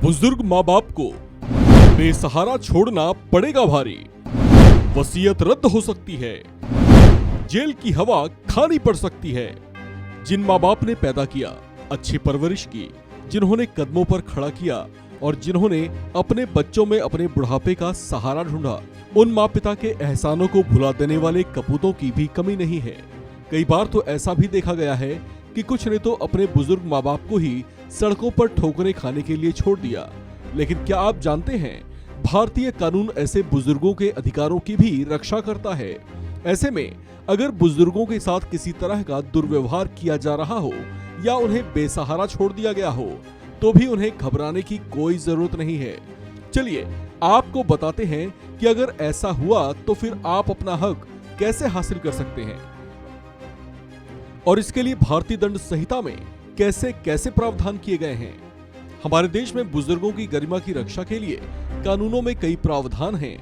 बुजुर्ग माँ बाप को बेसहारा छोड़ना पड़ेगा भारी। वसीयत रद्द हो सकती है, जेल की हवा खानी पड़ सकती है। जिन माँ बाप ने पैदा किया, अच्छी परवरिश की, जिन्होंने कदमों पर खड़ा किया और जिन्होंने अपने बच्चों में अपने बुढ़ापे का सहारा ढूंढा, उन माँ पिता के एहसानों को भुला देने वाले कपूतों की भी कमी नहीं है। कई बार तो ऐसा भी देखा गया है कि कुछ ने तो अपने बुजुर्ग माँ बाप को ही सड़कों पर ठोकरें खाने के लिए छोड़ दिया। लेकिन क्या आप जानते हैं, भारतीय कानून ऐसे बुजुर्गों के अधिकारों की भी रक्षा करता है। ऐसे में अगर बुजुर्गों के साथ किसी तरह का दुर्व्यवहार किया जा रहा हो या उन्हें बेसहारा छोड़ दिया गया हो, तो भी उन्हें घबराने की कोई जरूरत नहीं है। चलिए आपको बताते हैं कि अगर ऐसा हुआ तो फिर आप अपना हक कैसे हासिल कर सकते हैं और इसके लिए भारतीय दंड संहिता में कैसे कैसे प्रावधान किए गए हैं। हमारे देश में बुजुर्गों की गरिमा की रक्षा के लिए कानूनों में कई प्रावधान हैं।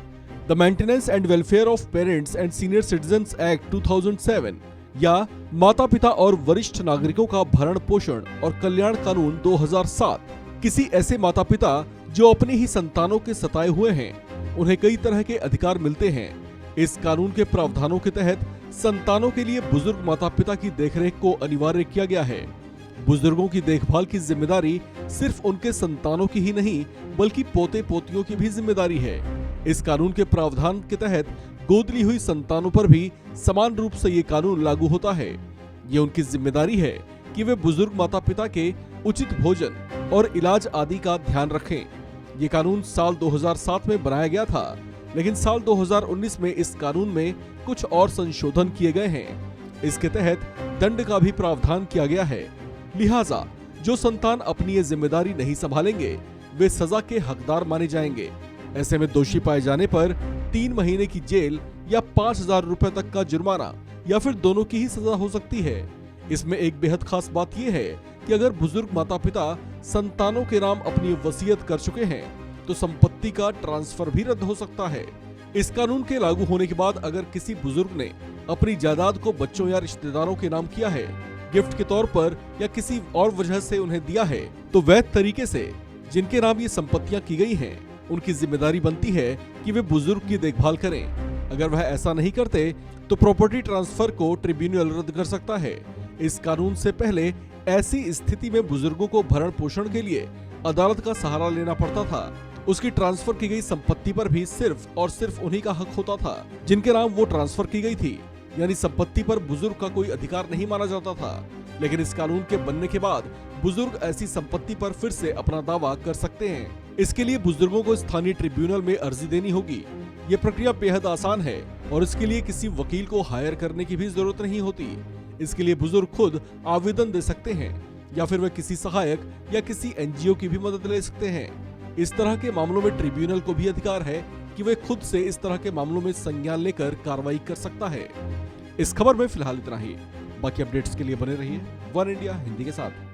The maintenance and welfare of parents and senior citizens act 2007 या माता पिता और वरिष्ठ नागरिकों का भरण पोषण और कल्याण कानून 2007 किसी ऐसे माता पिता जो अपनी ही संतानों के सताए हुए हैं, उन्हें कई तरह के अधिकार मिलते हैं। इस कानून के प्रावधानों के तहत संतानों के लिए बुजुर्ग माता पिता की देखरेख को अनिवार्य किया गया है। बुजुर्गों की देखभाल की जिम्मेदारी सिर्फ उनके संतानों की ही नहीं, बल्कि पोते पोतियों की भी जिम्मेदारी है। इस कानून के प्रावधान के तहत गोद ली हुई संतानों पर भी समान रूप से ये कानून लागू होता है। ये उनकी जिम्मेदारी है कि वे बुजुर्ग माता पिता के उचित भोजन और इलाज आदि का ध्यान रखें। ये कानून साल 2007 में बनाया गया था, लेकिन साल 2019 में इस कानून में कुछ और संशोधन किए गए हैं। इसके तहत दंड का भी प्रावधान किया गया है। लिहाजा जो संतान अपनी ये जिम्मेदारी नहीं संभालेंगे, वे सजा के हकदार माने जाएंगे। ऐसे में दोषी पाए जाने पर 3 महीने की जेल या 5,000 रुपए तक का जुर्माना या फिर दोनों की ही सजा हो सकती है। इसमें एक बेहद खास बात यह है कि अगर बुजुर्ग माता पिता संतानों के नाम अपनी वसीयत कर चुके हैं, तो संपत्ति का ट्रांसफर भी रद्द हो सकता है। इस कानून के लागू होने के बाद अगर किसी बुजुर्ग ने अपनी जायदाद को बच्चों या रिश्तेदारों के नाम किया है, गिफ्ट के तौर पर या किसी और वजह से उन्हें दिया है, तो वैध तरीके से जिनके नाम ये संपत्तियां की गई हैं, उनकी जिम्मेदारी बनती है कि वे बुजुर्ग की देखभाल करें। अगर वह ऐसा नहीं करते तो प्रॉपर्टी ट्रांसफर को ट्रिब्यूनल रद्द कर सकता है। इस कानून से पहले ऐसी स्थिति में बुजुर्गों को भरण पोषण के लिए अदालत का सहारा लेना पड़ता था। उसकी ट्रांसफर की गई संपत्ति पर भी सिर्फ और सिर्फ उन्हीं का हक होता था जिनके नाम वो ट्रांसफर की गई थी, यानी संपत्ति पर बुजुर्ग का कोई अधिकार नहीं माना जाता था। लेकिन इस कानून के बनने के बाद बुजुर्ग ऐसी संपत्ति पर फिर से अपना दावा कर सकते हैं। इसके लिए बुजुर्गों को स्थानीय ट्रिब्यूनल में अर्जी देनी होगी। ये प्रक्रिया बेहद आसान है और इसके लिए किसी वकील को हायर करने की भी जरूरत नहीं होती। इसके लिए बुजुर्ग खुद आवेदन दे सकते हैं या फिर वे किसी सहायक या किसी एनजीओ की भी मदद ले सकते हैं। इस तरह के मामलों में ट्रिब्यूनल को भी अधिकार है कि वे खुद से इस तरह के मामलों में संज्ञान लेकर कार्रवाई कर सकता है। इस खबर में फिलहाल इतना ही। बाकी अपडेट्स के लिए बने रहिए वन इंडिया हिंदी के साथ।